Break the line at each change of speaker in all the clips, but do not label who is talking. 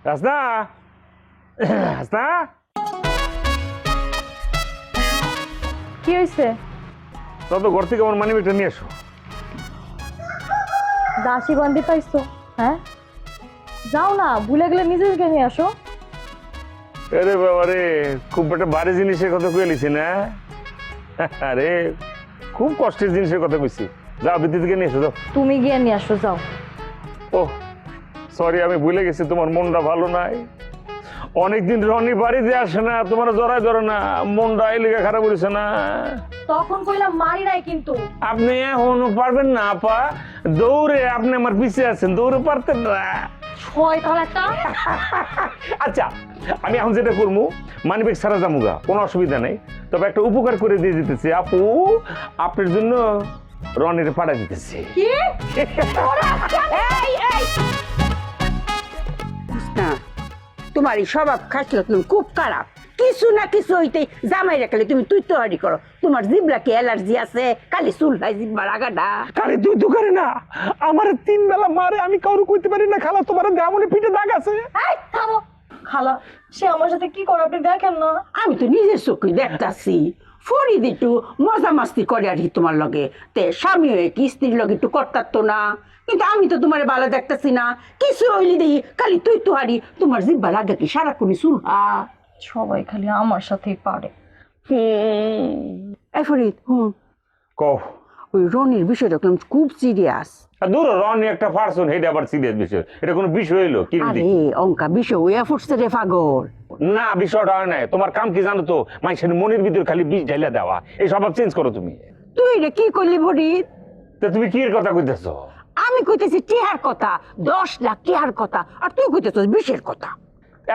হাসনা হাসনা
কি হয়েছে?
তত ঘর থেকে আমার মানি ব্যাগটা নিয়ে এসো।
দাসী বান্ধি পাইছো? হ্যাঁ, যাও না, ভুলে গেলে নিজেকে নিয়ে আসো।
আরে বাবা রে, খুব একটা ভারী জিনিসের কথা কয়ে লিছি না। আরে খুব কষ্টের জিনিসের কথা কইছি। যাও বিদ্যুৎ থেকে নিয়ে এসো যাও।
তুমি গিয়ে নিয়ে আসো, যাও।
ও সরি, আমি ভুলে গেছি তোমার মনটা ভালো নাই। অনেকদিন রনি বাড়িতে আসে না, তোমার জড়ায় ধরে না, মনটা এই লেগে খারাপ করেছে না।
তখন কইলাম মারি নাই কিন্তু।
আপনি এখনো পারবেন না আপা, দৌড়ে আপনি আমার পিছিয়ে আছেন, দৌড়ে পারতেন না।
শয়তান একটা।
আচ্ছা আমি এখন যেটা করবো, মানিব্যাগ ছাড়া যামুগা, কোনো অসুবিধা নেই। তবে একটা উপকার করে দিয়ে দিতেছি, আপু আপনার জন্য রনির পাঠা দিতেছি।
কি?
না, তোমার এই স্বভাব খাসলে তুমি খুব খারাপ। কিছু না কিছু হইতে জামাই রাখলে তুমি তুই তো হারি করো। তোমার জিবলা কি অ্যালার্জি আছে? খালি চুল ভাই জিব্বার আগাটা।
খালি তুই তো করে না, আমার 3 বেলা মারে, আমি কারো কইতে পারি না। খালা তোমার দেমনে পিঠে দাগ আছে।
এই থামো। খালা, সে আমার সাথে কি করে আপনি দেখেন না?
আমি তো নিজের চোখে দেখতাছি। ফরিদ একটু মজা মাস্তি করে আর কি তোমার লগে। তে স্বামী হয়ে কি স্ত্রীর লগে একটু করতারতো না? কিন্তু আমি তো তোমার ভালো দেখতাছি না। কিছু হইলি দেখি খালি তুই তো হারি। তোমার জিব্বার আগা কি সারাক্ষণই চুলহা?
সবাই খালি আমার সাথেই পারে।
এই ফরিদ,
কও।
ওই রনির বিষয়টা দেখলাম খুব সিরিয়াস।
দূর রনি একটা পার্সন, এটা আবার সিরিয়াস বিষয়। এটা কোনো বিষয় হইলো কি?
আরে অঙ্কা বিষয় হইয়া ফুটছে রে পাগল।
না বিষয়টা হয় নাই। তোমার কাম কি জানো তো? মানুষের মনের ভিতর খালি বিষ ঢাইলা দেওয়া। এই স্বভাব চেঞ্জ করো তুমি।
তুই এটা কি করলি ফরিদ?
তা তুমি কি এর কথা কইতেছো?
আমি কইতেছি টিহার কথা, 10 লাখ টিহার কথা, আর তুই কইতেছিস বিষের কথা।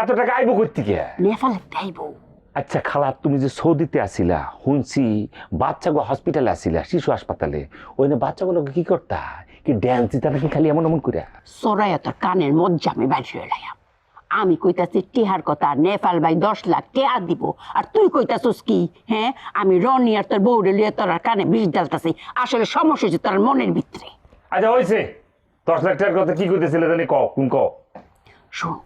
এত টাকা আইবো কই থেকে?
নেফালে তাইবো।
আচ্ছা খালা, তুমি যে সৌদিতে আসিলা, শুনছি বাচ্চাগো হসপিটালে আসিলা, শিশু হাসপাতালে। ওইনে বাচ্চাগুলোকে কি করতা? কি ড্যান্স দিতা নাকি খালি এমন এমন করে?
সরাইয়া তোর কানের মজ্জা আমি বাইর হয়ে লাইয়া। আমি কইতাছি টিহার কথা, নেপাল ভাই 10 লাখ টিহা দিব, আর তুই কইতাছিস কি? হ্যাঁ, আমি রনি আর তোর বউরে লিয়ে তোর কানে বিষ ডালতাছি। আসলে সমস্যা হচ্ছে তোর মনের ভিতরে।
আচ্ছা হয়েছে, 10 লাখ টাকার কথা কি কইতেছিলে জানি? ক কোন ক।
শোন,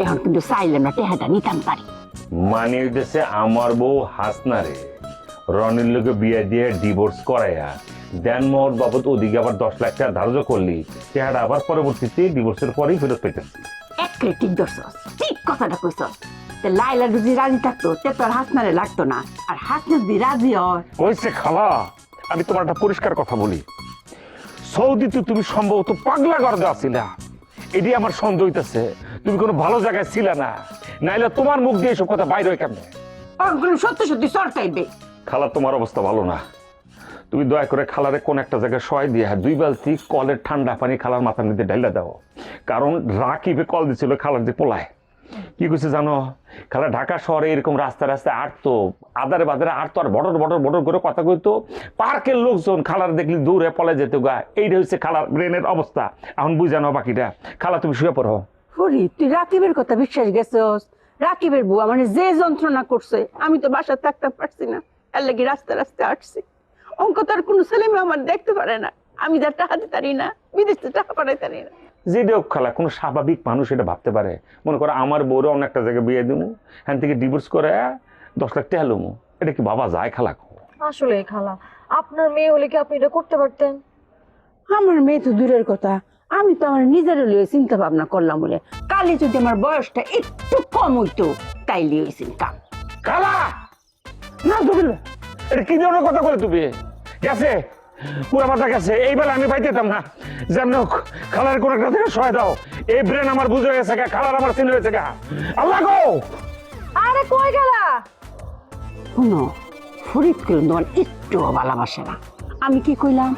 এখন কিন্তু চাইলাম না টেহাটা নিতাম পারি।
মানে হইতেছে আমার বউ হাসনারে রনির লোকে বিয়ে দিয়ে ডিভোর্স করাইয়া দেন মোহর বাবদ ওদিকে আবার 10 লাখ টাকা ধার্য করলি, টাকাটা আবার পরবর্তীতে ডিভোর্সের পরেই ফেরত পেতেছি।
একরে ঠিক ধরছস, ঠিক কথাটা কইছস। লাইলা যদি রাজি থাকতো তে তোর হাসনারে লাগতো না, আর হাসনা যদি রাজি হয়।
কইছে খালা, আমি তোমার একটা পরিষ্কার কথা বলি। সৌদিতে তুমি সম্ভবত পাগলা গর্দে আছিলা, এটি আমার সন্দেহ হইতেছে। তুমি কোনো ভালো জায়গায় ছিলা না, নাইলে তোমার মুখ দিয়ে এসব কথা বাইরে হয় কেমনে?
ওগুলো সত্যি সত্যি সরকাইবে।
খালা তোমার অবস্থা ভালো না, তুমি দয়া করে খালারে কোন একটা জায়গায় শয় দিয়ে 2 বালতি কলের ঠান্ডা পানি খালার মাথার মধ্যে ঢাইলা দাও। কারণ রাকিবে কল দিছিল খালার যে পোলায়। কি কইছে জানো? খালা ঢাকা শহরে এরকম রাস্তা রাস্তায় আটতো, আদারে বাজারে আটতো, আর বড় বড় বড় করে কথা কইতো। পার্কের লোকজন খালার দেখলি দূরে পলে যেত গা। এইটা হচ্ছে খালার ব্রেনের অবস্থা। এখন বুঝানো বাকিটা। খালা তুমি শুয়ে পড়ো।
হরি, তুই রাকিবের কথা বিশ্বাস গেছস? রাকিবের বুয়া মানে যে যন্ত্রণা করছে, আমি তো বাসা থাকতে পারছি না, এর লাগি রাস্তা রাস্তায় আসছি। অঙ্ক তার কোনো ছেলে মেয়ে আমার দেখতে পারে না, আমি যার টাকা দিতে পারি না, বিদেশে টাকা পাঠাইতে পারি না।
যে দেখ খালা, কোনো স্বাভাবিক মানুষ এটা ভাবতে পারে? মনে করো আমার বউরে অন্য একটা জায়গায় বিয়ে দিমু, হ্যান থেকে ডিভোর্স করে 10 লাখ টাকা লমু, এটা কি বাবা যায় খালা?
আসলে খালা, আপনার মেয়ে হলে কি আপনি এটা করতে পারতেন?
আমার মেয়ে তো দূরের কথা, আমি তো আমার নিজের লিয়ে চিন্তা ভাবনা করলাম বলে। কালে যদি আমার বয়সটা একটু কম হইতো তাইলে ওই চিন্তা।
খালা না তুমি, এটা কি ধরনের কথা বলে তুমি? গেছে পুরা মাথা গেছে, এই বেলা আমি পাইতেতাম না। যেমন খালার কোন একটা থেকে সহায় দাও। এই ব্রেন আমার বুঝে গেছে গা, খালার আমার চিনে হয়েছে গা। আল্লাহ গো!
আরে কই গেলা?
শুনো, ফরিদ করলাম তোমার একটু ভালোবাসে না। আমি কি কইলাম?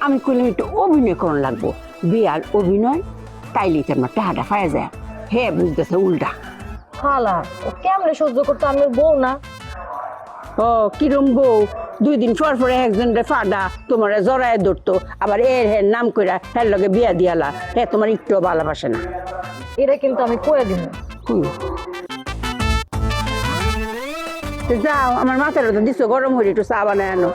আমি কইলাম একটু অভিনয় করন লাগবো, বিয়ার অভিনয়, তাইলেই তো আমার টাকাটা পাওয়া যায়। হে বুঝতেছে উল্টা।
খালা, ও কেমনে সহ্য করতো? আমার বউ না।
ও কিরম বউ? 2 দিন পর পরে একজনের ফাডা তোমার জড়ায় ধরতো, আবার এর হের নাম কইরা হের লগে বিয়া দিয়ালা। হে তোমার একটু ভালোবাসে না।
এটা কিন্তু আমি কইয়া দিব।
যাও, আমার মাথার দিছো গরম হয়ে একটু চা বানায় আনো।